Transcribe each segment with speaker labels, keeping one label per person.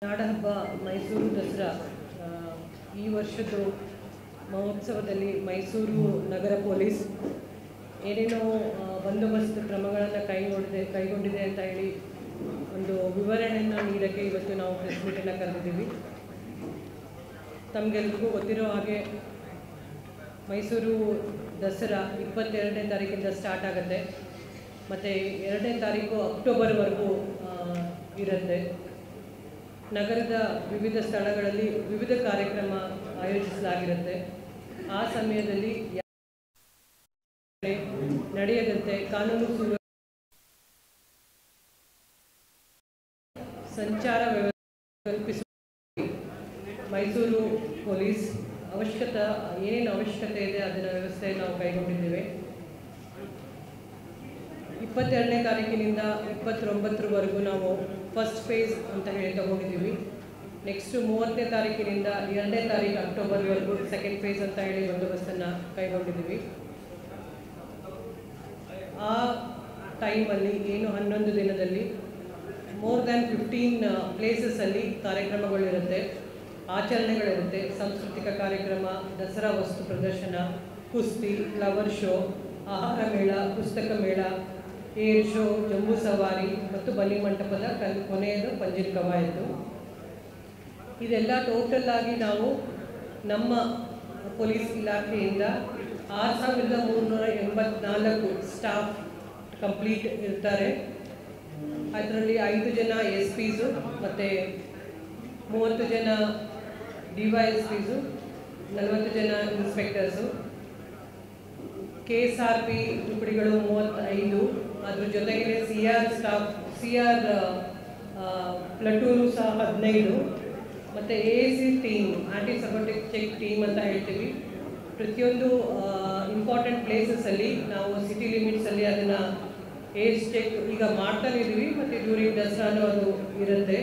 Speaker 1: ನಾಡಹಬ್ಬ ಮೈಸೂರು ದಸರಾ ಈ ವರ್ಷದ ಮಹೋತ್ಸವದಲ್ಲಿ ಮೈಸೂರು ನಗರ ಪೊಲೀಸ್ ಏನೇನೋ ಬಂದೋಬಸ್ತ್ ಕ್ರಮಗಳನ್ನು ಕೈಗೊಂಡಿದೆ ಅಂತ ಹೇಳಿ ಒಂದು ವಿವರಣೆಯನ್ನು ನೀಡೋಕ್ಕೆ ಇವತ್ತು ನಾವು ಪ್ರೆಸ್ ಮೀಟನ್ನು ಕರೆದಿದ್ದೀವಿ. ತಮಗೆಲ್ರಿಗೂ ಗೊತ್ತಿರೋ ಹಾಗೆ ಮೈಸೂರು ದಸರಾ 22ನೇ ತಾರೀಕಿಂದ ಸ್ಟಾರ್ಟ್ ಆಗುತ್ತೆ ಮತ್ತು 2ನೇ ತಾರೀಕು ಅಕ್ಟೋಬರ್ವರೆಗೂ ಇರುತ್ತೆ. ನಗರದ ವಿವಿಧ ಸ್ಥಳಗಳಲ್ಲಿ ವಿವಿಧ ಕಾರ್ಯಕ್ರಮ ಆಯೋಜಿಸಲಾಗಿರುತ್ತೆ. ಆ ಸಮಯದಲ್ಲಿ ನಡೆಯದಂತೆ ಕಾನೂನು ಸಂಚಾರ ವ್ಯವಸ್ಥೆ ಕಲ್ಪಿಸುವ ಮೈಸೂರು ಪೊಲೀಸ್ ಏನೇನು ಅವಶ್ಯಕತೆ ಇದೆ ಅದರ ವ್ಯವಸ್ಥೆ ನಾವು ಕೈಗೊಂಡಿದ್ದೇವೆ. 22ನೇ ತಾರೀಕಿನಿಂದ 29ರವರೆಗೂ ನಾವು ಫಸ್ಟ್ ಫೇಸ್ ಅಂತ ಹೇಳಿ ತಗೊಂಡಿದ್ದೀವಿ. ನೆಕ್ಸ್ಟ್ 30ನೇ ತಾರೀಕಿನಿಂದ 2ನೇ ತಾರೀಕು ಅಕ್ಟೋಬರ್ವರೆಗೂ ಸೆಕೆಂಡ್ ಫೇಸ್ ಅಂತ ಹೇಳಿ ಬಂದೋಬಸ್ತನ್ನು ಕೈಗೊಂಡಿದ್ದೀವಿ. ಆ ಟೈಮಲ್ಲಿ ಏನು 11 ದಿನದಲ್ಲಿ ಮೋರ್ ದ್ಯಾನ್ 15 ಪ್ಲೇಸಸ್ಸಲ್ಲಿ ಕಾರ್ಯಕ್ರಮಗಳಿರುತ್ತೆ, ಆಚರಣೆಗಳಿರುತ್ತೆ. ಸಾಂಸ್ಕೃತಿಕ ಕಾರ್ಯಕ್ರಮ, ದಸರಾ ವಸ್ತು ಪ್ರದರ್ಶನ, ಕುಸ್ತಿ, ಫ್ಲವರ್ ಶೋ, ಆಹಾರ ಮೇಳ, ಪುಸ್ತಕ ಮೇಳ, ಏರ್ ಶೋ, ಜಂಬೂ ಸವಾರಿ ಮತ್ತು ಬಲಿ ಮಂಟಪದ ಕೊನೆಯದು ಪಂಜಿನ ಕವಾಯತು. ಇದೆಲ್ಲ ಟೋಟಲ್ ಆಗಿ ನಾವು ನಮ್ಮ ಪೊಲೀಸ್ ಇಲಾಖೆಯಿಂದ 6384 ಸ್ಟಾಫ್ ಕಂಪ್ಲೀಟ್ ಇರ್ತಾರೆ. ಅದರಲ್ಲಿ 5 ಜನ SP ಮತ್ತು 30 ಜನ DYSPs, 40 ಜನ ಇನ್ಸ್ಪೆಕ್ಟರ್ಸು, KSRP ತುಕಡಿಗಳು 35, ಅದ್ರ ಜೊತೆಗೆ CR ಪ್ಲಟೂನು ಸಹ 15 ಮತ್ತು AAC ಟೀಮ್, ಆ್ಯಂಟಿ ಸಬಾರ್ಡಿನೇಟ್ ಚೆಕ್ ಟೀಮ್ ಅಂತ ಹೇಳ್ತೀವಿ. ಪ್ರತಿಯೊಂದು ಇಂಪಾರ್ಟೆಂಟ್ ಪ್ಲೇಸಸ್ಸಲ್ಲಿ ನಾವು ಸಿಟಿ ಲಿಮಿಟ್ಸಲ್ಲಿ ಅದನ್ನು ಏಜ್ ಚೆಕ್ ಈಗ ಮಾಡ್ತಾನೆ ಇದ್ದೀವಿ ಮತ್ತು ಡ್ಯೂರಿಂಗ್ ದಸರಾನು ಅದು ಇರುತ್ತೆ.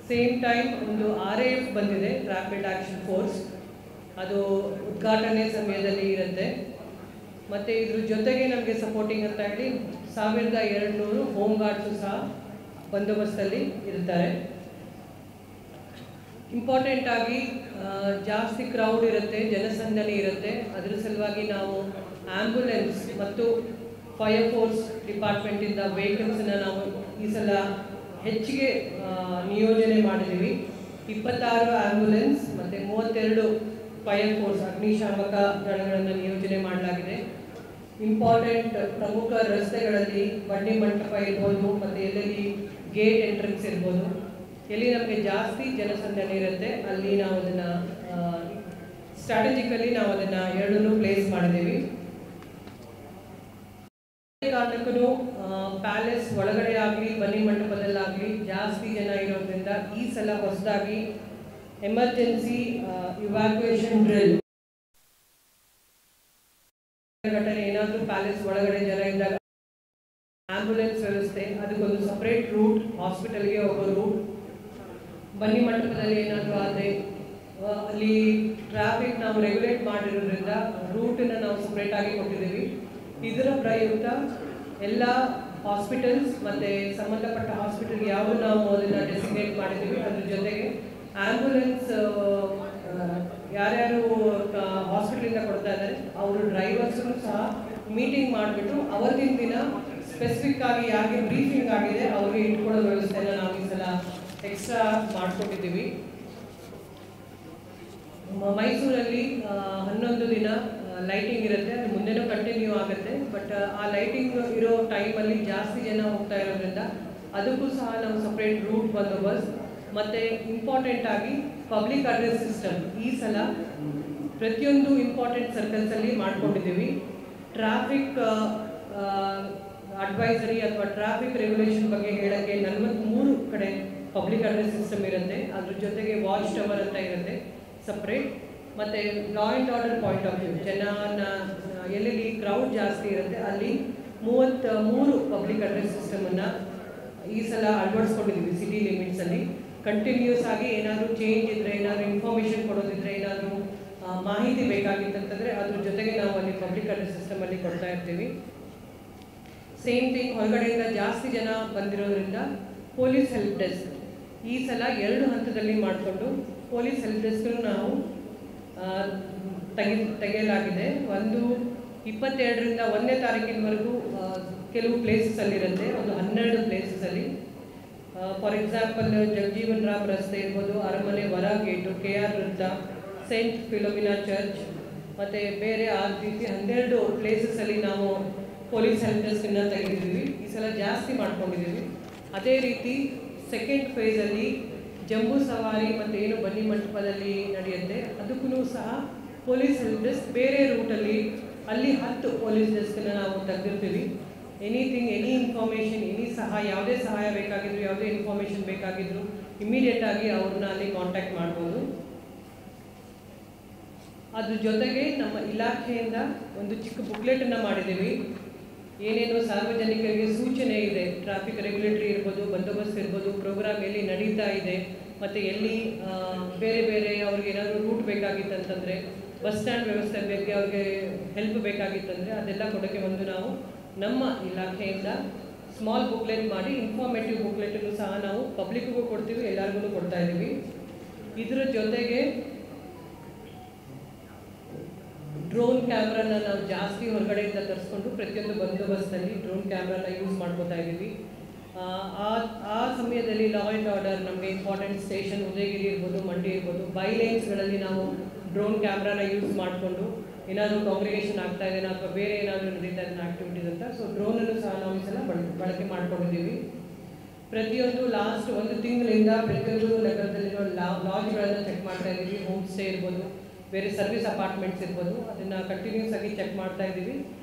Speaker 1: ಸೇಮ್ ಟೈಮ್ ಒಂದು RAF ಬಂದಿದೆ, ರ್ಯಾಪಿಡ್ ಆ್ಯಕ್ಷನ್ ಫೋರ್ಸ್, ಅದು ಉದ್ಘಾಟನೆ ಸಮಯದಲ್ಲಿ ಇರುತ್ತೆ. ಮತ್ತು ಇದ್ರ ಜೊತೆಗೆ ನಮಗೆ ಸಪೋರ್ಟಿಂಗ್ ಅಂತ ಹೇಳಿ 1200 ಹೋಮ್ ಗಾರ್ಡ್ಸು ಸಹ ಬಂದೋಬಸ್ತಲ್ಲಿ ಇರ್ತಾರೆ. ಇಂಪಾರ್ಟೆಂಟ್ ಆಗಿ ಜಾಸ್ತಿ ಕ್ರೌಡ್ ಇರುತ್ತೆ, ಜನಸಂದಣಿ ಇರುತ್ತೆ. ಅದರ ಸಲುವಾಗಿ ನಾವು ಆ್ಯಂಬುಲೆನ್ಸ್ ಮತ್ತು ಫೈರ್ ಫೋರ್ಸ್ ಡಿಪಾರ್ಟ್ಮೆಂಟಿಂದ ವೆಹಿಕಲ್ಸನ್ನು ನಾವು ಈ ಸಲ ಹೆಚ್ಚಿಗೆ ನಿಯೋಜನೆ ಮಾಡಿದ್ದೀವಿ. 26 ಆ್ಯಂಬುಲೆನ್ಸ್ ಮತ್ತು 32 ಫೈರ್ ಫೋರ್ಸ್ ಅಗ್ನಿಶಾಮಕ ದಳಗಳನ್ನು ನಿಯೋಜನೆ ಮಾಡಲಾಗಿದೆ. ಇಂಪಾರ್ಟೆಂಟ್ ಪ್ರಮುಖ ರಸ್ತೆಗಳಲ್ಲಿ ಬನ್ನಿ ಮಂಟಪ ಇರ್ಬೋದು ಮತ್ತು ಎಲ್ಲೆಲ್ಲಿ ಗೇಟ್ ಎಂಟ್ರೆನ್ಸ್ ಇರ್ಬೋದು, ಎಲ್ಲಿ ನಮಗೆ ಜಾಸ್ತಿ ಜನಸಂದಣಿ ಇರುತ್ತೆ ಅಲ್ಲಿ ನಾವು ಅದನ್ನು ಸ್ಟ್ರಾಟಜಿಕಲಿ ನಾವು ಅದನ್ನು ಎರಡನ್ನೂ ಪ್ಲೇಸ್ ಮಾಡಿದ್ದೀವಿ. ಕಾರಣಕ್ಕೂ ಪ್ಯಾಲೇಸ್ ಒಳಗಡೆ ಆಗಲಿ ಬನ್ನಿ ಮಂಟಪದಲ್ಲಾಗಲಿ ಜಾಸ್ತಿ ಜನ ಇರೋದ್ರಿಂದ ಈ ಸಲ ಹೊಸದಾಗಿ ಎಮರ್ಜೆನ್ಸಿ ಇವ್ಯಾಕ್ಯುಯೇಷನ್ ಡ್ರಿಲ್ ಘಟನೆ ಏನಾದರೂ ಪ್ಯಾಲೇಸ್ ಒಳಗಡೆ ಜನ ಇದ್ದಾಗ ಆಂಬ್ಯುಲೆನ್ಸ್ ವ್ಯವಸ್ಥೆ, ಅದಕ್ಕೊಂದು ಸಪ್ರೇಟ್ ರೂಟ್, ಹಾಸ್ಪಿಟಲ್ಗೆ ಹೋಗೋ ರೂಟ್, ಬನ್ನಿ ಮಂಟಪದಲ್ಲಿ ಏನಾದರೂ ಆದರೆ ಅಲ್ಲಿ ಟ್ರಾಫಿಕ್ ನಾವು ರೆಗ್ಯುಲೇಟ್ ಮಾಡಿರೋದ್ರಿಂದ ರೂಟನ್ನು ನಾವು ಸಪ್ರೇಟಾಗಿ ಕೊಟ್ಟಿದ್ದೀವಿ. ಇದರ ಪ್ರಯುಕ್ತ ಎಲ್ಲ ಹಾಸ್ಪಿಟಲ್ಸ್ ಮತ್ತು ಸಂಬಂಧಪಟ್ಟ ಹಾಸ್ಪಿಟಲ್ಗೆ ಯಾವುದು ನಾವು ಅದನ್ನು ಡೆಸಿಗ್ನೇಟ್ ಮಾಡಿದ್ದೀವಿ. ಅದ್ರ ಜೊತೆಗೆ ಆ್ಯಂಬುಲೆನ್ಸ್ ಯಾರ್ಯಾರು ಹಾಸ್ಪಿಟಲಿಂದ ಕೊಡ್ತಾ ಇದ್ದಾರೆ ಅವರು ಡ್ರೈವರ್ಸು ಸಹ ಮೀಟಿಂಗ್ ಮಾಡಿಬಿಟ್ಟು ಅವತ್ತಿನ ದಿನ ಸ್ಪೆಸಿಫಿಕ್ ಆಗಿ ಯಾರಿಗೆ ಬ್ರೀಫಿಂಗ್ ಆಗಿದೆ ಅವ್ರಿಗೆ ಇಟ್ಕೊಳ್ಳೋ ವ್ಯವಸ್ಥೆನ ನಾವು ಈ ಸಲ ಎಕ್ಸ್ಟ್ರಾ ಮಾಡ್ಕೊಂಡಿದ್ದೀವಿ. ಮೈಸೂರಲ್ಲಿ 11 ದಿನ ಲೈಟಿಂಗ್ ಇರುತ್ತೆ, ಅದು ಮುಂದೆನೂ ಕಂಟಿನ್ಯೂ ಆಗುತ್ತೆ. ಬಟ್ ಆ ಲೈಟಿಂಗ್ ಇರೋ ಟೈಮಲ್ಲಿ ಜಾಸ್ತಿ ಜನ ಹೋಗ್ತಾ ಇರೋದ್ರಿಂದ ಅದಕ್ಕೂ ಸಹ ನಾವು ಸಪ್ರೇಟ್ ರೂಟ್ ಬಂದೋಬಸ್ತ್ ಮತ್ತು ಇಂಪಾರ್ಟೆಂಟ್ ಆಗಿ ಪಬ್ಲಿಕ್ ಅಡ್ರೆಸ್ ಸಿಸ್ಟಮ್ ಈ ಸಲ ಪ್ರತಿಯೊಂದು ಇಂಪಾರ್ಟೆಂಟ್ ಸರ್ಕಲ್ಸಲ್ಲಿ ಮಾಡ್ಕೊಂಡಿದ್ದೀವಿ. ಟ್ರಾಫಿಕ್ ಅಡ್ವೈಸರಿ ಅಥವಾ ಟ್ರಾಫಿಕ್ ರೆಗ್ಯುಲೇಷನ್ ಬಗ್ಗೆ ಹೇಳೋಕ್ಕೆ 43 ಕಡೆ ಪಬ್ಲಿಕ್ ಅಡ್ರೆಸ್ ಸಿಸ್ಟಮ್ ಇರುತ್ತೆ. ಅದ್ರ ಜೊತೆಗೆ ವಾಚ್ ಟವರ್ ಅಂತ ಇರುತ್ತೆ ಸಪ್ರೇಟ್. ಮತ್ತು law and order point of view, ಎಲ್ಲೆಲ್ಲಿ ಕ್ರೌಡ್ ಜಾಸ್ತಿ ಇರುತ್ತೆ ಅಲ್ಲಿ 33 ಪಬ್ಲಿಕ್ ಅಡ್ರೆಸ್ ಸಿಸ್ಟಮನ್ನು ಈ ಸಲ ಅಳವಡಿಸ್ಕೊಂಡಿದ್ದೀವಿ ಸಿಟಿ ಲಿಮಿಟ್ಸಲ್ಲಿ. ಕಂಟಿನ್ಯೂಸ್ ಆಗಿ ಏನಾದರೂ ಚೇಂಜ್ ಇದ್ದರೆ, ಏನಾದರೂ ಇನ್ಫಾರ್ಮೇಷನ್ ಕೊಡೋದಿದ್ರೆ, ಏನಾದರೂ ಮಾಹಿತಿ ಬೇಕಾಗಿತ್ತಂತಂದರೆ ಅದ್ರ ಜೊತೆಗೆ ನಾವು ಅಲ್ಲಿ ಪಬ್ಲಿಕ್ ಅಡ್ರೆಸ್ ಸಿಸ್ಟಮಲ್ಲಿ ಕೊಡ್ತಾ ಇರ್ತೀವಿ. ಸೇಮ್ ಥಿಂಗ್ ಹೊರಗಡೆಯಿಂದ ಜಾಸ್ತಿ ಜನ ಬಂದಿರೋದ್ರಿಂದ ಪೊಲೀಸ್ ಹೆಲ್ಪ್ ಡೆಸ್ಕ್ ಈ ಸಲ 2 ಹಂತದಲ್ಲಿ ಮಾಡಿಕೊಂಡು ಪೊಲೀಸ್ ಹೆಲ್ಪ್ ಡೆಸ್ಕನ್ನು ನಾವು ತೆಗೆಯಲಾಗಿದೆ. ಒಂದು 22ರಿಂದ 1ನೇ ತಾರೀಕಿನವರೆಗೂ ಕೆಲವು ಪ್ಲೇಸಸಲ್ಲಿರುತ್ತೆ, ಒಂದು 12 ಪ್ಲೇಸಸಲ್ಲಿ. ಫಾರ್ ಎಕ್ಸಾಂಪಲ್ ಜಗಜೀವನ್ ರಾಮ್ ರಸ್ತೆ ಇರ್ಬೋದು, ಅರಮನೆ ಹೊರ ಗೇಟು, KR ವೃತ್ತ, ಸೈಂಟ್ ಫಿಲೋಮಿನಾ ಚರ್ಚ್ ಮತ್ತು ಬೇರೆ ಆ ರೀತಿ 12 ಪ್ಲೇಸಸಲ್ಲಿ ನಾವು ಪೊಲೀಸ್ ಹೆಲ್ಪ್ ಡೆಸ್ಕನ್ನು ತೆಗೆದಿದ್ದೀವಿ. ಈ ಸಲ ಜಾಸ್ತಿ ಮಾಡ್ಕೊಂಡಿದ್ದೀವಿ. ಅದೇ ರೀತಿ ಸೆಕೆಂಡ್ ಫೇಸಲ್ಲಿ ಜಂಬೂ ಸವಾರಿ ಮತ್ತು ಏನು ಬನ್ನಿ ಮಂಟಪದಲ್ಲಿ ನಡೆಯುತ್ತೆ, ಅದಕ್ಕೂ ಸಹ ಪೊಲೀಸ್ ಹೆಲ್ಪ್ ಡೆಸ್ಕ್ ಬೇರೆ ರೂಟಲ್ಲಿ ಅಲ್ಲಿ 10 ಪೊಲೀಸ್ ಡೆಸ್ಕನ್ನು ನಾವು ತೆಗೆದಿರ್ತೀವಿ. ಎನಿಥಿಂಗ್, ಎನಿ ಇನ್ಫಾರ್ಮೇಷನ್, ಯಾವುದೇ ಸಹಾಯ ಬೇಕಾಗಿದ್ರು, ಯಾವುದೇ ಇನ್ಫಾರ್ಮೇಷನ್ ಬೇಕಾಗಿದ್ರು ಇಮಿಡಿಯೇಟಾಗಿ ಅವ್ರನ್ನ ಅಲ್ಲಿ ಕಾಂಟ್ಯಾಕ್ಟ್ ಮಾಡ್ಬೋದು. ಅದ್ರ ಜೊತೆಗೆ ನಮ್ಮ ಇಲಾಖೆಯಿಂದ ಒಂದು ಚಿಕ್ಕ ಬುಕ್ಲೆಟನ್ನು ಮಾಡಿದ್ದೀವಿ. ಏನೇನು ಸಾರ್ವಜನಿಕರಿಗೆ ಸೂಚನೆ ಇದೆ, ಟ್ರಾಫಿಕ್ ರೆಗ್ಯುಲೇಟರಿ ಇರ್ಬೋದು, ಬಂದೋಬಸ್ತ್ ಇರ್ಬೋದು, ಪ್ರೋಗ್ರಾಮ್ ಎಲ್ಲಿ ನಡೀತಾ ಇದೆ ಮತ್ತು ಎಲ್ಲಿ ಬೇರೆ ಬೇರೆ ಅವ್ರಿಗೆ ಏನಾದರೂ ರೂಟ್ ಬೇಕಾಗಿತ್ತಂತಂದರೆ, ಬಸ್ ಸ್ಟ್ಯಾಂಡ್ ವ್ಯವಸ್ಥೆ ಬಗ್ಗೆ ಅವ್ರಿಗೆ ಹೆಲ್ಪ್ ಬೇಕಾಗಿತ್ತಂದರೆ ಅದೆಲ್ಲ ಕೊಡೋಕ್ಕೆ ಒಂದು ನಾವು ನಮ್ಮ ಇಲಾಖೆಯಿಂದ ಸ್ಮಾಲ್ ಬುಕ್ಲೆಟ್ ಮಾಡಿ, ಇನ್ಫಾರ್ಮೇಟಿವ್ ಬುಕ್ಲೆಟನ್ನು ಸಹ ನಾವು ಪಬ್ಲಿಕ್ಗೂ ಕೊಡ್ತೀವಿ, ಎಲ್ಲರಿಗೂ ಕೊಡ್ತಾ ಇದ್ದೀವಿ. ಇದರ ಜೊತೆಗೆ ಡ್ರೋನ್ ಕ್ಯಾಮ್ರಾನ ನಾವು ಜಾಸ್ತಿ ಹೊರಗಡೆಯಿಂದ ತರಿಸ್ಕೊಂಡು ಪ್ರತಿಯೊಂದು ಬಂದೋಬಸ್ತಲ್ಲಿ ಡ್ರೋನ್ ಕ್ಯಾಮ್ರಾನ ಯೂಸ್ ಮಾಡ್ಕೋತಾ ಇದ್ದೀವಿ. ಆ ಸಮಯದಲ್ಲಿ ಲಾ ಆ್ಯಂಡ್ ಆರ್ಡರ್ ನಮಗೆ ಇಂಪಾರ್ಟೆಂಟ್ ಸ್ಟೇಷನ್ ಉದಯಗಿರಿ ಇರ್ಬೋದು, ಮಂಡಿ ಇರ್ಬೋದು, ಬೈಲೈನ್ಸ್ಗಳಲ್ಲಿ ನಾವು ಡ್ರೋನ್ ಕ್ಯಾಮ್ರಾನ ಯೂಸ್ ಮಾಡಿಕೊಂಡು ಏನಾದರೂ ಕಾಂಗ್ರಿಗೇಷನ್ ಆಗ್ತಾ ಇದೆಯಾ ಅಥವಾ ಬೇರೆ ಏನಾದರೂ ನಡೀತಾ ಇದೆಯಾ ಆ್ಯಕ್ಟಿವಿಟೀಸ್ ಅಂತ, ಸೊ ಡ್ರೋನನ್ನು ಸಹ ನಾವು ಈ ಸಲ ಬಳಕೆ ಮಾಡ್ಕೊಂಡಿದ್ದೀವಿ. ಪ್ರತಿಯೊಂದು ಲಾಸ್ಟ್ 1 ತಿಂಗಳಿಂದ ಪ್ರತಿಯೊಂದು ನಗರದಲ್ಲಿರೋ ಲಾಡ್ಜ್ಗಳನ್ನು ಚೆಕ್ ಮಾಡ್ತಾ ಇದ್ದೀವಿ. ಹೋಮ್ ಸ್ಟೇ ಇರ್ಬೋದು, ಬೇರೆ ಸರ್ವಿಸ್ ಅಪಾರ್ಟ್ಮೆಂಟ್ಸ್ ಇರ್ಬೋದು, ಅದನ್ನು ಕಂಟಿನ್ಯೂಸ್ ಆಗಿ ಚೆಕ್ ಮಾಡ್ತಾ ಇದ್ದೀವಿ.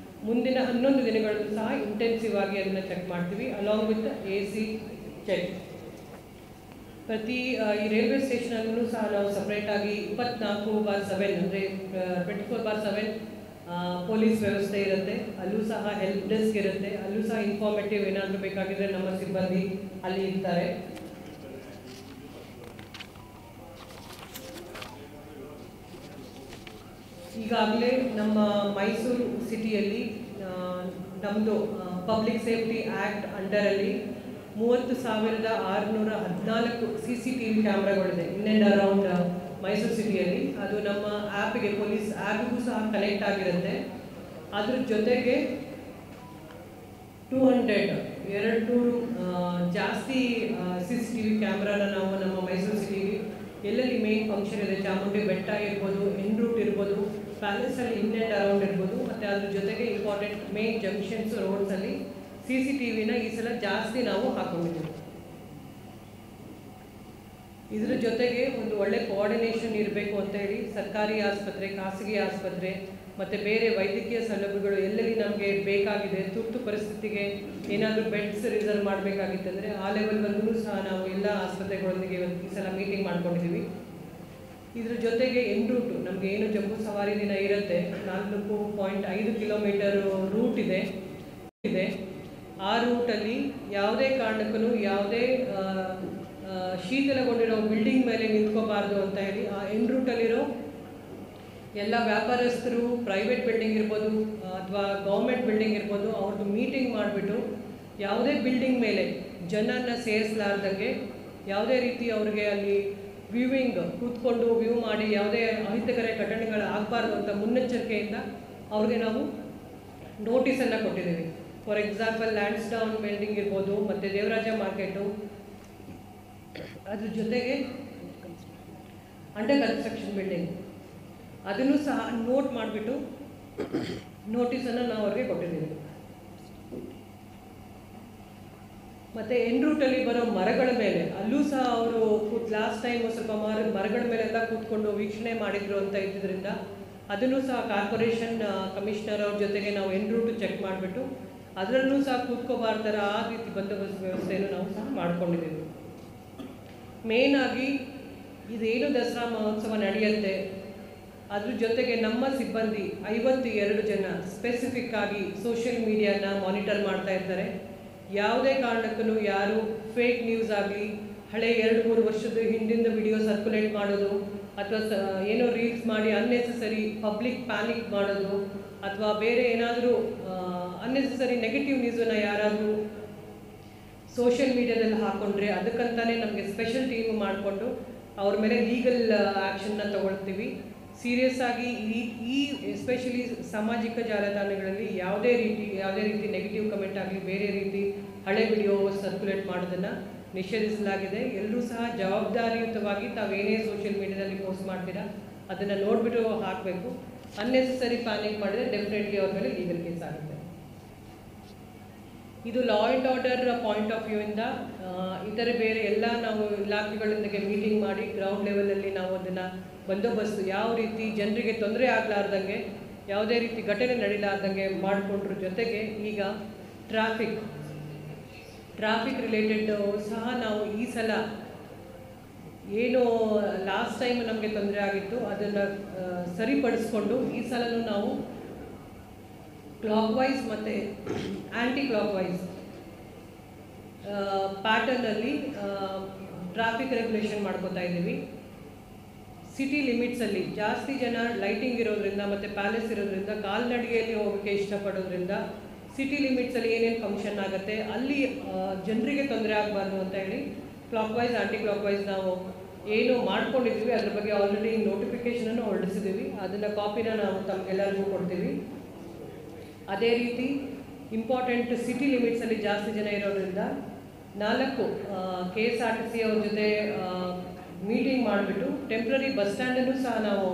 Speaker 1: ಮುಂದಿನ 11 ದಿನಗಳಲ್ಲೂ ಸಹ ಇಂಟೆನ್ಸಿವ್ ಆಗಿ ಅದನ್ನು ಚೆಕ್ ಮಾಡ್ತೀವಿ, ಅಲಾಂಗ್ ವಿತ್ AC ಚೆಕ್. ಪ್ರತಿ ಈ ರೈಲ್ವೆ ಸ್ಟೇಷನಲ್ಲೂ ಸಹ ನಾವು ಸಪ್ರೇಟಾಗಿ 24/7 ಅಂದರೆ 24/7 ಪೊಲೀಸ್ ವ್ಯವಸ್ಥೆ ಇರುತ್ತೆ. ಅಲ್ಲೂ ಸಹ ಹೆಲ್ಪ್ ಡೆಸ್ಕ್ ಇರುತ್ತೆ. ಅಲ್ಲೂ ಸಹ ಇನ್ಫಾರ್ಮೇಟಿವ್ ಏನಾದರೂ ಬೇಕಾಗಿದ್ದರೆ ನಮ್ಮ ಸಿಬ್ಬಂದಿ ಅಲ್ಲಿ ಇರ್ತಾರೆ. ಈಗಾಗಲೇ ನಮ್ಮ ಮೈಸೂರು ಸಿಟಿಯಲ್ಲಿ ನಮ್ಮದು ಪಬ್ಲಿಕ್ ಸೇಫ್ಟಿ ಆ್ಯಕ್ಟ್ ಅಂಡರಲ್ಲಿ 30,614 CCTV ಕ್ಯಾಮ್ರಾಗಳಿದೆ ಇನ್ ಆ್ಯಂಡ್ ಅರೌಂಡ್ ಮೈಸೂರು ಸಿಟಿಯಲ್ಲಿ. ಅದು ನಮ್ಮ ಆ್ಯಪ್ಗೆ, ಪೊಲೀಸ್ ಆ್ಯಪ್ಗೂ ಸಹ ಕನೆಕ್ಟ್ ಆಗಿರುತ್ತೆ. ಅದ್ರ ಜೊತೆಗೆ 200 ಜಾಸ್ತಿ CCTV ಕ್ಯಾಮ್ರಾನ ನಾವು ನಮ್ಮ ಮೈಸೂರು ಸಿಟಿಗೆ ಎಲ್ಲೆಲ್ಲಿ ಮೇನ್ ಫಂಕ್ಷನ್ ಇದೆ, ಚಾಮುಂಡಿ ಬೆಟ್ಟ ಇರ್ಬೋದು, ಎನ್ ರೂಟ್ ಇರ್ಬೋದು, ಪ್ಯಾಲೇಸಲ್ಲಿ ಇನ್ ಆ್ಯಂಡ್ ಅರೌಂಡ್ ಇರ್ಬೋದು, ಮತ್ತು ಅದ್ರ ಜೊತೆಗೆ ಇಂಪಾರ್ಟೆಂಟ್ ಮೇನ್ ಜಂಕ್ಷನ್ಸ್, ರೋಡ್ಸಲ್ಲಿ CCTVನ ಈ ಸಲ ಜಾಸ್ತಿ ನಾವು ಹಾಕೊಂಡಿದ್ದೀವಿ. ಇದರ ಜೊತೆಗೆ ಒಂದು ಒಳ್ಳೆ ಕೋಆರ್ಡಿನೇಷನ್ ಇರಬೇಕು ಅಂತ ಹೇಳಿ ಸರ್ಕಾರಿ ಆಸ್ಪತ್ರೆ, ಖಾಸಗಿ ಆಸ್ಪತ್ರೆ ಮತ್ತು ಬೇರೆ ವೈದ್ಯಕೀಯ ಸೌಲಭ್ಯಗಳು ಎಲ್ಲೆಲ್ಲಿ ನಮಗೆ ಬೇಕಾಗಿದೆ, ತುರ್ತು ಪರಿಸ್ಥಿತಿಗೆ ಏನಾದರೂ ಬೆಡ್ಸ್ ರಿಸರ್ವ್ ಮಾಡಬೇಕಾಗಿತ್ತಂದರೆ ಆ ಲೆವೆಲ್ವರೆಗೂ ಸಹ ನಾವು ಎಲ್ಲ ಆಸ್ಪತ್ರೆಗಳೊಂದಿಗೆ ಈ ಸಲ ಮೀಟಿಂಗ್ ಮಾಡ್ಕೊಂಡಿದ್ದೀವಿ. ಇದ್ರ ಜೊತೆಗೆ ಎನ್ ರೂಟು, ನಮಗೆ ಏನು ಜಂಬೂ ಸವಾರಿ ದಿನ ಇರುತ್ತೆ, 4.5 ಕಿಲೋಮೀಟರ್ ರೂಟ್ ಇದೆ. ಆ ರೂಟಲ್ಲಿ ಯಾವುದೇ ಕಾರಣಕ್ಕೂ ಯಾವುದೇ ಶೀತಲಗೊಂಡಿರೋ ಬಿಲ್ಡಿಂಗ್ ಮೇಲೆ ನಿಂತ್ಕೋಬಾರ್ದು ಅಂತ ಹೇಳಿ ಆ ಎನ್ ರೂಟಲ್ಲಿರೋ ಎಲ್ಲ ವ್ಯಾಪಾರಸ್ಥರು, ಪ್ರೈವೇಟ್ ಬಿಲ್ಡಿಂಗ್ ಇರ್ಬೋದು ಅಥವಾ ಗೌರ್ಮೆಂಟ್ ಬಿಲ್ಡಿಂಗ್ ಇರ್ಬೋದು, ಅವ್ರದ್ದು ಮೀಟಿಂಗ್ ಮಾಡಿಬಿಟ್ಟು ಯಾವುದೇ ಬಿಲ್ಡಿಂಗ್ ಮೇಲೆ ಜನನ ಸೇರಿಸಲಾರ್ದಂಗೆ, ಯಾವುದೇ ರೀತಿ ಅವ್ರಿಗೆ ಅಲ್ಲಿ ವ್ಯೂವಿಂಗ್ ಕೂತ್ಕೊಂಡು ವ್ಯೂ ಮಾಡಿ ಯಾವುದೇ ಅಹಿತಕರ ಘಟನೆಗಳು ಆಗಬಾರ್ದು ಅಂತ ಮುನ್ನೆಚ್ಚರಿಕೆಯಿಂದ ಅವ್ರಿಗೆ ನಾವು ನೋಟಿಸನ್ನು ಕೊಟ್ಟಿದ್ದೀವಿ. ಫಾರ್ ಎಕ್ಸಾಂಪಲ್ ಲ್ಯಾಂಡ್ಸ್ಡೌನ್ ಬಿಲ್ಡಿಂಗ್ ಇರ್ಬೋದು, ಮತ್ತು ದೇವರಾಜ ಮಾರ್ಕೆಟು, ಅದ್ರ ಜೊತೆಗೆ ಅಂಡರ್ ಕನ್ಸ್ಟ್ರಕ್ಷನ್ ಬಿಲ್ಡಿಂಗ್, ಅದನ್ನು ಸಹ ನೋಟ್ ಮಾಡಿಬಿಟ್ಟು ನೋಟಿಸನ್ನು ನಾವು ಅವ್ರಿಗೆ ಕೊಟ್ಟಿದ್ದೀವಿ. ಮತ್ತು ಎನ್ ರೂಟಲ್ಲಿ ಬರೋ ಮರಗಳ ಮೇಲೆ ಅಲ್ಲೂ ಸಹ ಅವರು ಲಾಸ್ಟ್ ಟೈಮು ಸ್ವಲ್ಪ ಮರಗಳ ಮೇಲೆಲ್ಲ ಕೂತ್ಕೊಂಡು ವೀಕ್ಷಣೆ ಮಾಡಿದರು ಅಂತ ಇದ್ದಿದ್ದರಿಂದ ಅದನ್ನು ಸಹ ಕಾರ್ಪೊರೇಷನ್ ಕಮಿಷನರ್ ಅವ್ರ ಜೊತೆಗೆ ನಾವು ಎನ್ ರೂಟ್ ಚೆಕ್ ಮಾಡಿಬಿಟ್ಟು ಅದರಲ್ಲೂ ಸಹ ಕೂತ್ಕೋಬಾರ್ದಾರ ಆ ರೀತಿ ಬಂದೋಬಸ್ತ್ ವ್ಯವಸ್ಥೆಯನ್ನು ನಾವು ಸಹ ಮಾಡ್ಕೊಂಡಿದ್ದೀವಿ. ಮೇಯ್ನಾಗಿ ಇದೇನು ದಸರಾ ಮಹೋತ್ಸವ ನಡೆಯುತ್ತೆ, ಅದ್ರ ಜೊತೆಗೆ ನಮ್ಮ ಸಿಬ್ಬಂದಿ 52 ಜನ ಸ್ಪೆಸಿಫಿಕ್ ಆಗಿ ಸೋಷಿಯಲ್ ಮೀಡಿಯಾನ ಮಾನಿಟರ್ ಮಾಡ್ತಾ ಇರ್ತಾರೆ. ಯಾವುದೇ ಕಾರಣಕ್ಕೂ ಯಾರು ಫೇಕ್ ನ್ಯೂಸ್ ಆಗಲಿ, ಹಳೆ 2-3 ವರ್ಷದ ಹಿಂದಿಂದ ವಿಡಿಯೋ ಸರ್ಕ್ಯುಲೇಟ್ ಮಾಡೋದು ಅಥವಾ ಏನೋ ರೀಲ್ಸ್ ಮಾಡಿ ಅನ್ನೆಸೆಸರಿ ಪಬ್ಲಿಕ್ ಪ್ಯಾನಿಕ್ ಮಾಡೋದು ಅಥವಾ ಬೇರೆ ಏನಾದರೂ ಅನ್ನೆಸೆಸರಿ ನೆಗೆಟಿವ್ ನ್ಯೂಸನ್ನು ಯಾರಾದರೂ ಸೋಷಿಯಲ್ ಮೀಡಿಯಾದಲ್ಲಿ ಹಾಕ್ಕೊಂಡ್ರೆ ಅದಕ್ಕಂತಾನೆ ನಮಗೆ ಸ್ಪೆಷಲ್ ಟೀಮ್ ಮಾಡಿಕೊಂಡು ಅವ್ರ ಮೇಲೆ ಲೀಗಲ್ ಆ್ಯಕ್ಷನ್ನ ತಗೊಳ್ತೀವಿ. ಸೀರಿಯಸ್ ಆಗಿ ಈ ಎಸ್ಪೆಷಲಿ ಸಾಮಾಜಿಕ ಜಾಲತಾಣಗಳಲ್ಲಿ ಯಾವುದೇ ರೀತಿ ನೆಗೆಟಿವ್ ಕಮೆಂಟ್ ಆಗಲಿ ಬೇರೆ ರೀತಿ ಹಳೆ ವಿಡಿಯೋ ಸರ್ಕ್ಯುಲೇಟ್ ಮಾಡೋದನ್ನು ನಿಷೇಧಿಸಲಾಗಿದೆ. ಎಲ್ಲರೂ ಸಹ ಜವಾಬ್ದಾರಿಯುತವಾಗಿ ತಾವೇನೇ ಸೋಷಿಯಲ್ ಮೀಡಿಯಾದಲ್ಲಿ ಪೋಸ್ಟ್ ಮಾಡ್ತೀರಾ ಅದನ್ನು ನೋಡಿಬಿಟ್ಟು ಹಾಕಬೇಕು. ಅನ್ನೆಸೆಸರಿ ಪ್ಯಾನಿಕ್ ಮಾಡಿದರೆ ಡೆಫಿನೆಟ್ಲಿ ಅವ್ರ ಮೇಲೆ ಲೀಗಲ್ ಕೇಸ್ ಆಗುತ್ತೆ. ಇದು law and order point of view ಇಂದ ಇತರೆ ಬೇರೆ ಎಲ್ಲ ನಾವು ಇಲಾಖೆಗಳೊಂದಿಗೆ ಮೀಟಿಂಗ್ ಮಾಡಿ ಗ್ರೌಂಡ್ ಲೆವೆಲಲ್ಲಿ ನಾವು ಅದನ್ನು ಬಂದೋಬಸ್ತು ಯಾವ ರೀತಿ ಜನರಿಗೆ ತೊಂದರೆ ಆಗಲಾರ್ದಂಗೆ ಯಾವುದೇ ರೀತಿ ಘಟನೆ ನಡೀಲಾರ್ದಂಗೆ ಮಾಡಿಕೊಂಡ್ರ ಜೊತೆಗೆ ಈಗ ಟ್ರಾಫಿಕ್ ರಿಲೇಟೆಡ್ ಸಹ ನಾವು ಈ ಸಲ ಏನು ಲಾಸ್ಟ್ ಟೈಮ್ ನಮಗೆ ತೊಂದರೆ ಆಗಿತ್ತು ಅದನ್ನು ಸರಿಪಡಿಸ್ಕೊಂಡು ಈ ಸಲನೂ ನಾವು ಕ್ಲಾಕ್ ವೈಸ್ ಮತ್ತು ಆ್ಯಂಟಿ ಕ್ಲಾಕ್ ವೈಸ್ ಪ್ಯಾಟರ್ನಲ್ಲಿ ಟ್ರಾಫಿಕ್ ರೆಗ್ಯುಲೇಷನ್ ಮಾಡ್ಕೋತಾ ಇದ್ದೀವಿ. ಸಿಟಿ ಲಿಮಿಟ್ಸಲ್ಲಿ ಜಾಸ್ತಿ ಜನ ಲೈಟಿಂಗ್ ಇರೋದ್ರಿಂದ ಮತ್ತು ಪ್ಯಾಲೇಸ್ ಇರೋದ್ರಿಂದ ಕಾಲ್ನಡಿಗೆಯಲ್ಲಿ ಹೋಗೋಕ್ಕೆ ಇಷ್ಟಪಡೋದ್ರಿಂದ ಸಿಟಿ ಲಿಮಿಟ್ಸಲ್ಲಿ ಏನೇನು ಫಂಕ್ಷನ್ ಆಗುತ್ತೆ ಅಲ್ಲಿ ಜನರಿಗೆ ತೊಂದರೆ ಆಗಬಾರ್ದು ಅಂತ ಹೇಳಿ clockwise anticlockwise ನಾವು ಏನು ಮಾಡ್ಕೊಂಡಿದ್ದೀವಿ ಅದ್ರ ಬಗ್ಗೆ ಆಲ್ರೆಡಿ ನೋಟಿಫಿಕೇಷನನ್ನು ಹೊರಡಿಸಿದ್ದೀವಿ. ಅದನ್ನು ಕಾಪಿನ ನಾವು ತಮಗೆಲ್ಲರಿಗೂ ಕೊಡ್ತೀವಿ. ಅದೇ ರೀತಿ ಇಂಪಾರ್ಟೆಂಟ್ ಸಿಟಿ ಲಿಮಿಟ್ಸಲ್ಲಿ ಜಾಸ್ತಿ ಜನ ಇರೋದ್ರಿಂದ 4 KSRTC ಅವ್ರ ಜೊತೆ ಮೀಟಿಂಗ್ ಮಾಡಿಬಿಟ್ಟು ಟೆಂಪ್ರರಿ ಬಸ್ ಸ್ಟ್ಯಾಂಡನ್ನು ಸಹ ನಾವು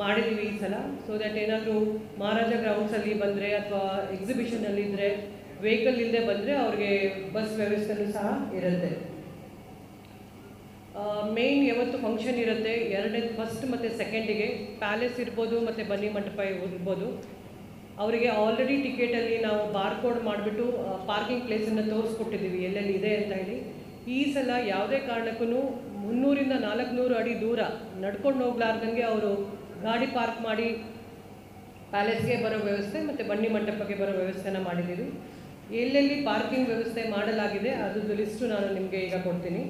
Speaker 1: ಮಾಡಿದ್ದೀವಿ ಈ ಸಲ. ಸೊ ದ್ಯಾಟ್ ಏನಾದರೂ ಮಹಾರಾಜ ಗ್ರೌಂಡ್ಸಲ್ಲಿ ಬಂದರೆ ಅಥವಾ ಎಕ್ಸಿಬಿಷನಲ್ಲಿದ್ದರೆ ವೆಹಿಕಲ್ ಇಲ್ಲದೆ ಬಂದರೆ ಅವ್ರಿಗೆ ಬಸ್ ವ್ಯವಸ್ಥೆನೂ ಸಹ ಇರುತ್ತೆ. ಮೇಯ್ನ್ ಯಾವತ್ತು ಫಂಕ್ಷನ್ ಇರುತ್ತೆ 2ನೇ ಫಸ್ಟ್ ಮತ್ತು ಸೆಕೆಂಡಿಗೆ ಪ್ಯಾಲೇಸ್ ಇರ್ಬೋದು ಮತ್ತು ಬನ್ನಿ ಮಂಟಪ ಇರ್ಬೋದು. ಅವರಿಗೆ ಆಲ್ರೆಡಿ ಟಿಕೆಟಲ್ಲಿ ನಾವು ಬಾರ್ಕೋಡ್ ಮಾಡಿಬಿಟ್ಟು ಪಾರ್ಕಿಂಗ್ ಪ್ಲೇಸನ್ನು ತೋರಿಸ್ಕೊಟ್ಟಿದ್ದೀವಿ ಎಲ್ಲೆಲ್ಲಿ ಇದೆ ಅಂತ ಹೇಳಿ. ಈ ಸಲ ಯಾವುದೇ ಕಾರಣಕ್ಕೂ 300ರಿಂದ 400 ಅಡಿ ದೂರ ನಡ್ಕೊಂಡು ಹೋಗ್ಲಾರ್ದಂಗೆ ಅವರು ಗಾಡಿ ಪಾರ್ಕ್ ಮಾಡಿ ಪ್ಯಾಲೇಸ್ಗೆ ಬರೋ ವ್ಯವಸ್ಥೆ ಮತ್ತು ಬನ್ನಿ ಮಂಟಪಕ್ಕೆ ಬರೋ ವ್ಯವಸ್ಥೆನ ಮಾಡಿದ್ದೀವಿ. ಎಲ್ಲೆಲ್ಲಿ ಪಾರ್ಕಿಂಗ್ ವ್ಯವಸ್ಥೆ ಮಾಡಲಾಗಿದೆ ಅದ್ರದ್ದು ಲಿಸ್ಟು ನಾನು ನಿಮಗೆ ಈಗ ಕೊಡ್ತೀನಿ.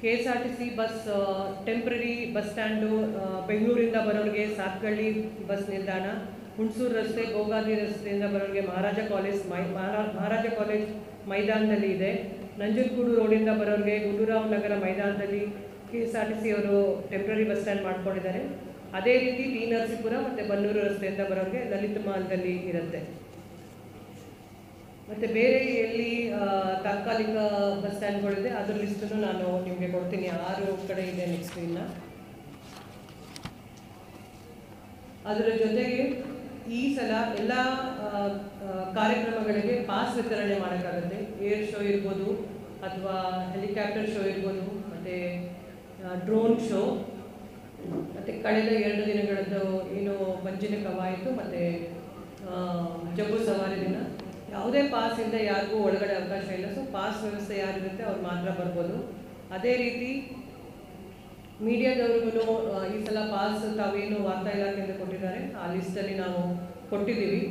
Speaker 1: KSRTC bus temporary bus stand ಬೆಂಗಳೂರಿಂದ ಬರೋರಿಗೆ ಸಾತ್ಗಳ್ಳಿ ಬಸ್ ನಿಲ್ದಾಣ, ಹುಣಸೂರು ರಸ್ತೆ ಗೋಗಾದಿ ರಸ್ತೆಯಿಂದ ಬರೋರಿಗೆ ಮಹಾರಾಜ ಕಾಲೇಜ್ ಮೈದಾನದಲ್ಲಿ ಇದೆ. ನಂಜನಗೂಡು ರೋಡಿಂದ ಬರೋರಿಗೆ ಗುಂಡೂರಾವ್ ನಗರ ಮೈದಾನದಲ್ಲಿ KSRTC ಅವರು ಟೆಂಪ್ರರಿ ಬಸ್ ಸ್ಟ್ಯಾಂಡ್ ಮಾಡ್ಕೊಂಡಿದ್ದಾರೆ. ಅದೇ ರೀತಿ ಟಿ ನರಸೀಪುರ ಮತ್ತು ಬನ್ನೂರು ರಸ್ತೆಯಿಂದ ಬರೋರಿಗೆ ಲಲಿತ ಮಹಲ್ದಲ್ಲಿ ಇರುತ್ತೆ. ಮತ್ತು ಬೇರೆ ಎಲ್ಲಿ ತಾತ್ಕಾಲಿಕ ಬಸ್ ಸ್ಟ್ಯಾಂಡ್ಗಳಿದೆ ಅದ್ರ ಲಿಸ್ಟನ್ನು ನಾನು ನಿಮಗೆ ಕೊಡ್ತೀನಿ. 6 ಕಡೆ ಇದೆ ನೆಕ್ಸ್ಟ್ ಇನ್ನು. ಅದರ ಜೊತೆಗೆ ಈ ಸಲ ಎಲ್ಲ ಕಾರ್ಯಕ್ರಮಗಳಿಗೆ ಪಾಸ್ ವಿತರಣೆ ಮಾಡೋಕ್ಕಾಗುತ್ತೆ. ಏರ್ ಶೋ ಇರ್ಬೋದು ಅಥವಾ ಹೆಲಿಕಾಪ್ಟರ್ ಶೋ ಇರ್ಬೋದು ಮತ್ತು ಡ್ರೋನ್ ಶೋ ಮತ್ತು ಕಳೆದ 2 ದಿನಗಳದ್ದು ಏನು ಮಂಜಿನ ಕವಾಯಿತು ಮತ್ತು ಜಂಬೂ ಸವಾರಿ ದಿನ ಯಾವುದೇ ಪಾಸಿಂದ ಯಾರಿಗೂ ಒಳಗಡೆ ಅವಕಾಶ ಇಲ್ಲ. ಸೊ ಪಾಸ್ ವ್ಯವಸ್ಥೆ ಯಾರಿರುತ್ತೆ ಅವ್ರು ಮಾತ್ರ ಬರ್ಬೋದು. ಅದೇ ರೀತಿ ಮೀಡಿಯಾದವ್ರಿಗೂ ಈ ಸಲ ಪಾಸ್ ತಾವೇನು ವಾರ್ತಾ ಇಲಾಖೆಯಿಂದ ಕೊಟ್ಟಿದ್ದಾರೆ ಆ ಲಿಸ್ಟಲ್ಲಿ ನಾವು ಕೊಟ್ಟಿದ್ದೀವಿ.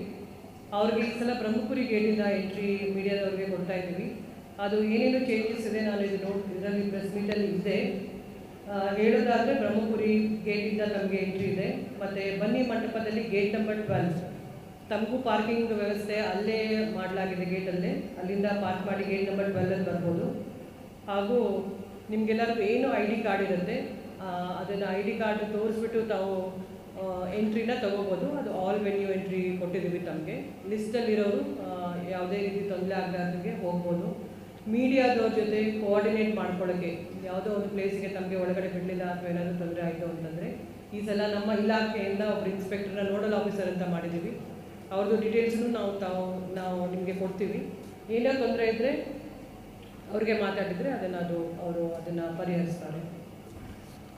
Speaker 1: ಅವ್ರಿಗೆ ಈ ಸಲ ಬ್ರಹ್ಮಪುರಿ ಗೇಟಿಂದ ಎಂಟ್ರಿ ಮೀಡಿಯಾದವ್ರಿಗೆ ಕೊಡ್ತಾ ಇದ್ದೀವಿ. ಅದು ಏನೇನು ಚೇಂಜಸ್ ಇದೆ ನಾನು ಇದರಲ್ಲಿ ಪ್ರೆಸ್ ಮೀಟಲ್ಲಿ ಇದೆ. ಹೇಳೋದಾದರೆ ಬ್ರಹ್ಮಪುರಿ ಗೇಟಿಂದ ನಮಗೆ ಎಂಟ್ರಿ ಇದೆ. ಮತ್ತು ಬನ್ನಿ ಮಂಟಪದಲ್ಲಿ ಗೇಟ್ ನಂಬರ್ 12 ತಮಗೂ ಪಾರ್ಕಿಂಗ್ ವ್ಯವಸ್ಥೆ ಅಲ್ಲೇ ಮಾಡಲಾಗಿದೆ. ಗೇಟಲ್ಲೇ ಅಲ್ಲಿಂದ ಪಾರ್ಕ್ ಮಾಡಿ ಗೇಟ್ ನಂಬರ್ 12ಅಲ್ಲಿ ಬರ್ಬೋದು. ಹಾಗೂ ನಿಮಗೆಲ್ಲರಿಗೂ ಏನು ID ಕಾರ್ಡ್ ಇರುತ್ತೆ ಅದನ್ನು ID ಕಾರ್ಡ್ ತೋರಿಸ್ಬಿಟ್ಟು ತಾವು ಎಂಟ್ರಿನ ತೊಗೋಬೋದು. ಅದು ಆಲ್ ವೆನ್ಯೂ ಎಂಟ್ರಿ ಕೊಟ್ಟಿದ್ದೀವಿ ತಮಗೆ. ಲಿಸ್ಟಲ್ಲಿರೋರು ಯಾವುದೇ ರೀತಿ ತೊಂದರೆ ಆಗಲಾರ್ದಂಗೆ ಹೋಗ್ಬೋದು. ಮೀಡಿಯಾದವ್ರ ಜೊತೆ ಕೋಆರ್ಡಿನೇಟ್ ಮಾಡ್ಕೊಳ್ಳೋಕ್ಕೆ ಯಾವುದೋ ಒಂದು ಪ್ಲೇಸಿಗೆ ತಮಗೆ ಒಳಗಡೆ ಬಿಡಲಿಲ್ಲ ಅಥವಾ ಏನಾದರೂ ತೊಂದರೆ ಆಯಿತು ಅಂತಂದರೆ ಈ ಸಲ ನಮ್ಮ ಇಲಾಖೆಯಿಂದ ಒಬ್ಬರು ಇನ್ಸ್ಪೆಕ್ಟರ್ನ ನೋಡಲ್ ಆಫೀಸರ್ ಅಂತ ಮಾಡಿದ್ದೀವಿ. ಅವ್ರದ್ದು ಡೀಟೇಲ್ಸನ್ನು ನಾವು ನಿಮಗೆ ಕೊಡ್ತೀವಿ. ಏನೋ ತೊಂದರೆ ಇದ್ದರೆ ಅವ್ರಿಗೆ ಮಾತಾಡಿದರೆ ಅವರು ಅದನ್ನು ಪರಿಹರಿಸ್ತಾರೆ.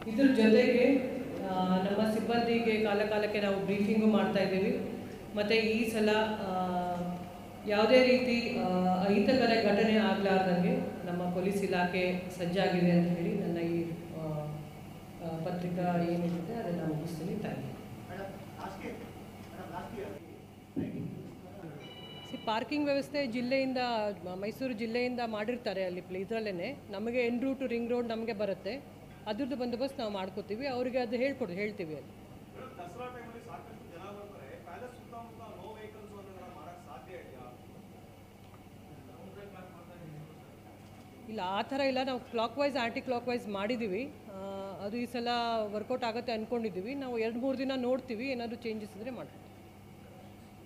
Speaker 1: ಇದ್ರ ಜೊತೆಗೆ ನಮ್ಮ ಸಿಬ್ಬಂದಿಗೆ ಕಾಲಕಾಲಕ್ಕೆ ನಾವು ಬ್ರೀಫಿಂಗು ಮಾಡ್ತಾಯಿದ್ದೀವಿ. ಮತ್ತು ಈ ಸಲ ಯಾವುದೇ ರೀತಿ ಅಹಿತಕರ ಘಟನೆ ಆಗಲಾರ್ದಂಗೆ ನಮ್ಮ ಪೊಲೀಸ್ ಇಲಾಖೆ ಸಜ್ಜಾಗಿದೆ ಅಂತ ಹೇಳಿ ನನ್ನ ಈ ಪತ್ರಿಕಾ ಏನಿರುತ್ತೆ ಅದನ್ನು ಮುಗಿಸ್ತೀನಿ. Thank you. ಪಾರ್ಕಿಂಗ್ ವ್ಯವಸ್ಥೆ ಜಿಲ್ಲೆಯಿಂದ ಮೈಸೂರು ಜಿಲ್ಲೆಯಿಂದ ಮಾಡಿರ್ತಾರೆ ಅಲ್ಲಿ ಇದರಲ್ಲೇ. ನಮಗೆ ಎನ್ ರೂಟು ರಿಂಗ್ ರೋಡ್ ನಮಗೆ ಬರುತ್ತೆ. ಅದ್ರದ್ದು ಬಂದೋಬಸ್ತ್ ನಾವು ಮಾಡ್ಕೋತೀವಿ. ಅವರಿಗೆ ಅದು ಹೇಳ್ತೀವಿ. ಅಲ್ಲಿ ಇಲ್ಲ ಆ ಥರ ಇಲ್ಲ, ನಾವು clockwise anticlockwise ಮಾಡಿದ್ದೀವಿ. ಅದು ಈ ಸಲ ವರ್ಕೌಟ್ ಆಗುತ್ತೆ ಅಂದ್ಕೊಂಡಿದ್ದೀವಿ. ನಾವು 2-3 ದಿನ ನೋಡ್ತೀವಿ, ಏನಾದರೂ ಚೇಂಜಸ್ ಇದ್ದರೆ ಮಾಡ್ತೀವಿ.